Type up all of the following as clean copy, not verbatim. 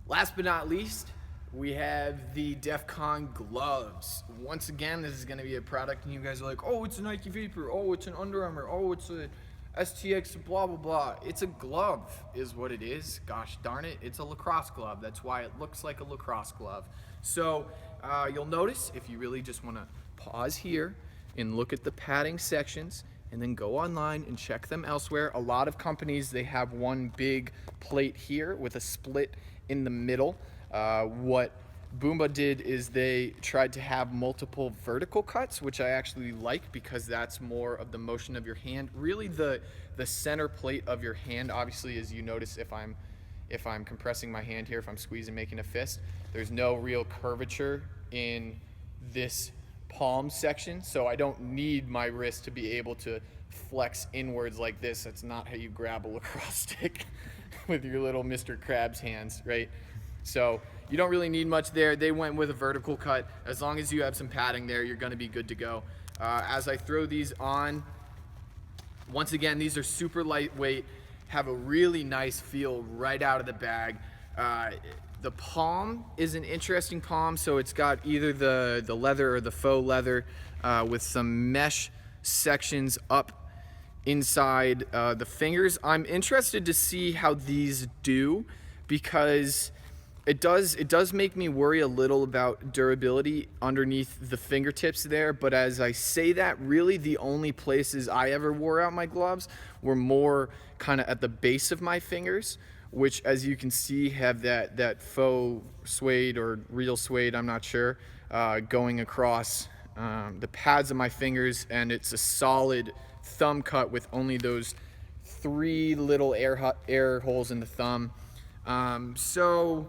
Last but not least, we have the Defcon gloves. Once again, this is going to be a product and you guys are like, oh, it's a Nike Vapor, oh, it's an Under Armour, oh, it's a STX, blah, blah, blah. It's a glove is what it is. Gosh darn it, it's a lacrosse glove. That's why it looks like a lacrosse glove. So you'll notice if you really just want to pause here and look at the padding sections and then go online and check them elsewhere. A lot of companies, they have one big plate here with a split in the middle. What Boombah did is they tried to have multiple vertical cuts, which I actually like because that's more of the motion of your hand. Really the center plate of your hand, obviously, as you notice if I'm compressing my hand here, if I'm squeezing, making a fist, there's no real curvature in this palm section, so I don't need my wrist to be able to flex inwards like this. That's not how you grab a lacrosse stick with your little Mr. Krabs hands, right? So you don't really need much there. They went with a vertical cut. As long as you have some padding there, you're gonna be good to go. As I throw these on, once again, these are super lightweight, have a really nice feel right out of the bag. The palm is an interesting palm, so it's got either the leather or the faux leather with some mesh sections up inside the fingers. I'm interested to see how these do because it does make me worry a little about durability underneath the fingertips there, but as I say that, really the only places I ever wore out my gloves were more kind of at the base of my fingers, which as you can see have that faux suede or real suede, I'm not sure, going across the pads of my fingers, and it's a solid thumb cut with only those 3 little air holes in the thumb. So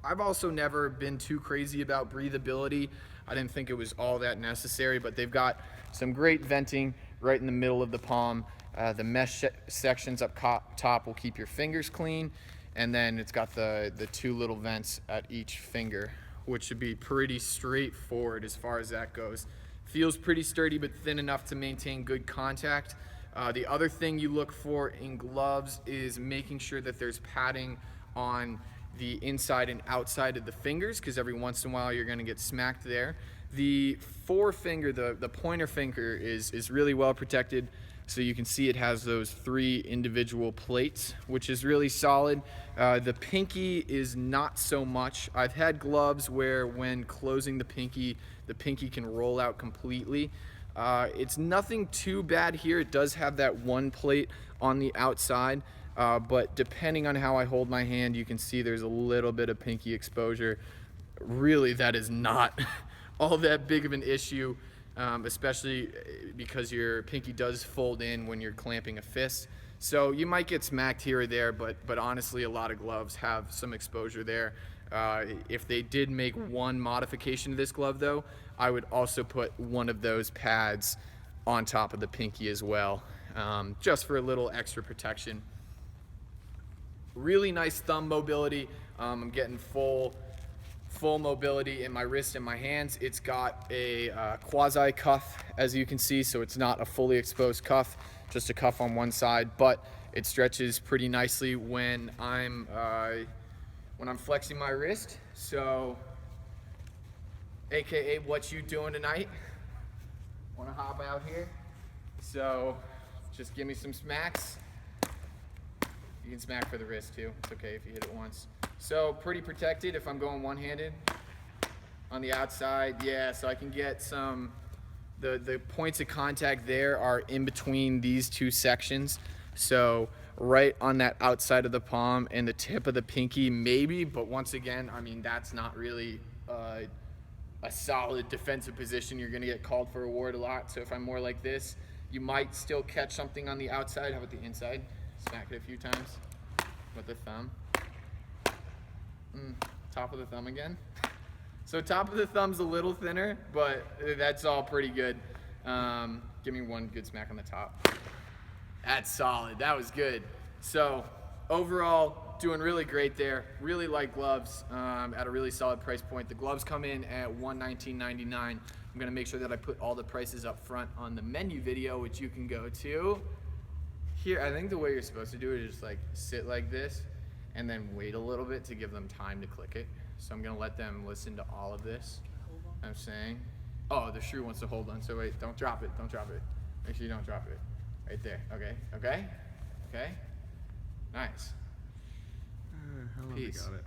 I've also never been too crazy about breathability. I didn't think it was all that necessary, but they've got some great venting right in the middle of the palm. The mesh sections up top will keep your fingers clean, and then it's got the 2 little vents at each finger, which should be pretty straightforward as far as that goes. Feels pretty sturdy but thin enough to maintain good contact. The other thing you look for in gloves is making sure that there's padding on the inside and outside of the fingers, because every once in a while you're going to get smacked there. The forefinger, the pointer finger, is really well protected. So you can see it has those 3 individual plates, which is really solid. The pinky is not so much. I've had gloves where when closing the pinky can roll out completely. It's nothing too bad here. It does have that 1 plate on the outside, but depending on how I hold my hand, you can see there's a little bit of pinky exposure. Really, that is not all that big of an issue. Especially because your pinky does fold in when you're clamping a fist. So you might get smacked here or there, but honestly, a lot of gloves have some exposure there. If they did make one modification to this glove though, I would also put one of those pads on top of the pinky as well, just for a little extra protection. Really nice thumb mobility. I'm getting full mobility in my wrist and my hands. It's got a quasi cuff, as you can see, so it's not a fully exposed cuff, just a cuff on one side, but it stretches pretty nicely when I'm flexing my wrist. So AKA, what you doing tonight? Want to hop out here? So just give me some smacks. You can smack for the wrist too. It's okay if you hit it once. So pretty protected if I'm going one-handed. On the outside, yeah, so I can get some, the points of contact there are in between these 2 sections. So right on that outside of the palm and the tip of the pinky maybe, but once again, I mean, that's not really a solid defensive position. You're gonna get called for a ward a lot. So if I'm more like this, you might still catch something on the outside. How about the inside? Smack it a few times with the thumb. Top of the thumb again. So top of the thumb's a little thinner, but that's all pretty good. Give me one good smack on the top. That's solid. That was good. So overall, doing really great there. Really like gloves at a really solid price point. The gloves come in at $119.99. I'm gonna make sure that I put all the prices up front on the menu video, which you can go to here. I think the way you're supposed to do it is just like sit like this, and then wait a little bit to give them time to click it. So I'm gonna let them listen to all of this. I'm saying, oh, the shrew wants to hold on. So wait, don't drop it. Don't drop it. Make sure you don't drop it. Right there. Okay. Okay. Okay. Nice. How long Peace. we got it?